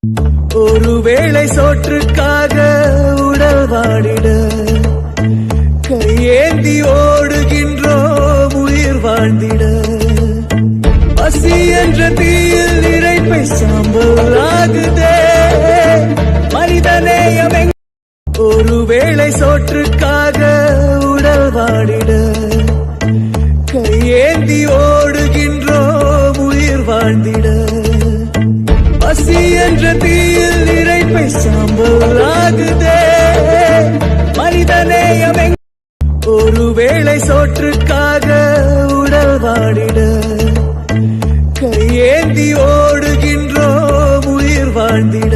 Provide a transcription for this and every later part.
ஒருவேளை சோற்றுக்காக உடல் வாடிட கையேந்தி ஓடுகின்றோம் உயிர் வாழ்ந்திட. பசி என்ற தீயில் இறைப்பை சாம்பல் ஆகுதே மனிதநேயம். ஒருவேளை சோற்றுக்காக உடல் வாடிட கையேந்தி ஓடுகின்றோம் உயிர் வாழ்ந்திட. பசி என்ற தீயில் இறைப்பை சாம்பல் ஆகுதே மனிதநேயம். ஒருவேளை சோற்றுக்காக உடல் வாடிட கையேந்தி ஓடுகின்றோம் உயிர் வாழ்ந்திட.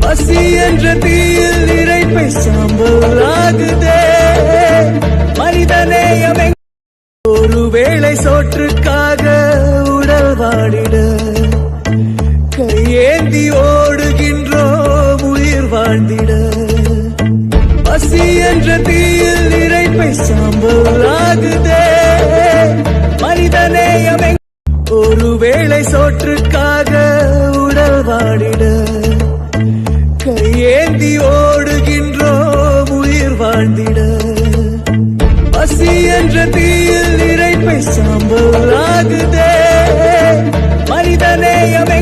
பசி என்ற தீயில் இறைப்பை சாம்பல் ஆகுதே மனிதநேயம். ஒருவேளை சோற்றுக்காக உடல் வாடிட கையேந்தி ஓடுகின்றோம் உயிர் வாழ்ந்திட. பசி என்ற தீயில் இறைப்பை சாம்பல் ஆகுதே மனிதநேயம். ஒருவேளை சோற்றுக்காக உடல் வாடிட கையேந்தி ஓடுகின்றோம் உயிர் வாழ்ந்திட. பசி என்ற தீயில் இறைப்பை சாம்பல் ஆகுதே மனிதநேயம்.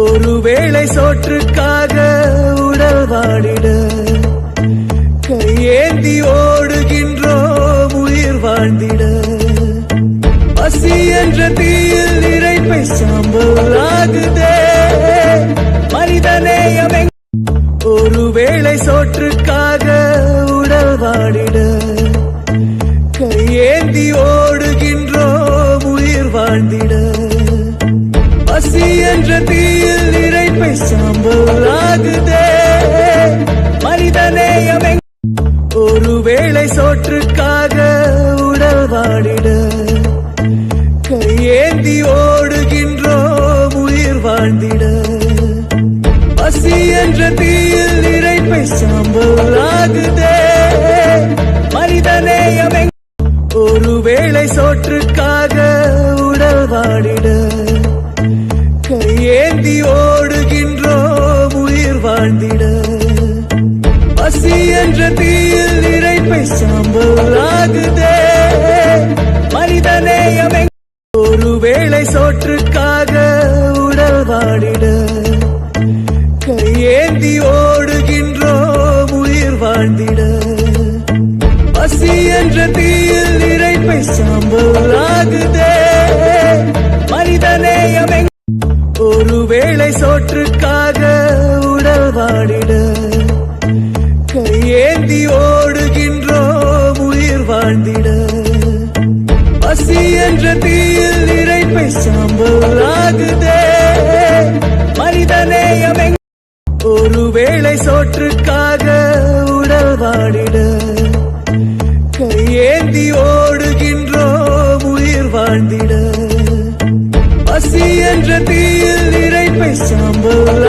ஒருவேளை சோற்றுக்காக உடல் வாடிட கையேந்தி ஓடுகின்றோம் உயிர் வாழ்ந்திட. பசி என்ற தீயில் இறைப்பை சாம்பல் ஆகுதே மனிதநேயம். ஒருவேளை சோற்றுக்காக உடல் வாடிட கையேந்தி ஓடுகின்றோம் உயிர் வாழ்ந்திட. பசி என்ற தீயில் இறைப்பை சாம்பல் ஆகுதே மனிதநேயம். ஒருவேளை சோற்றுக்காக உடல் வாடிட கையேந்தி ஓடுகின்றோம் உயிர் வாழ்ந்திட. பசி என்ற தீயில் இறைப்பை சாம்பல் ஆகுதே மனிதநேயம். ஒருவேளை சோற்றுக்காக உடல் வாடிட கையேந்தி ஓடுகின்றோம் உயிர் வாழ்ந்திட. பசி என்ற தீயில் இறைப்பை சாம்பல் ஆகுதே மனிதநேயம். ஒருவேளை சோற்றுக்காக உடல் வாடிட கையேந்தி ஓடுகின்றோம் உயிர் வாழ்ந்திட. பசி என்ற தீயில் இறைப்பை சாம்பல் ஆகுதே மனிதநேயம். ஒருவேளை சோற்றுக்காக உடல் வாடிட கையேந்தி ஓடுகின்றோம் உயிர் வாழ்ந்திட. பசி என்ற தீயில் இறைப்பை சாம்பல் ஆகுதே மனிதநேயம். ஒருவேளை சோற்றுக்காக உடல் வாடிட கையேந்தி ஓடுகின்றோம் உயிர் வாழ்ந்திட. பசி என்ற தீயில் இறைப்பை சாம்பல்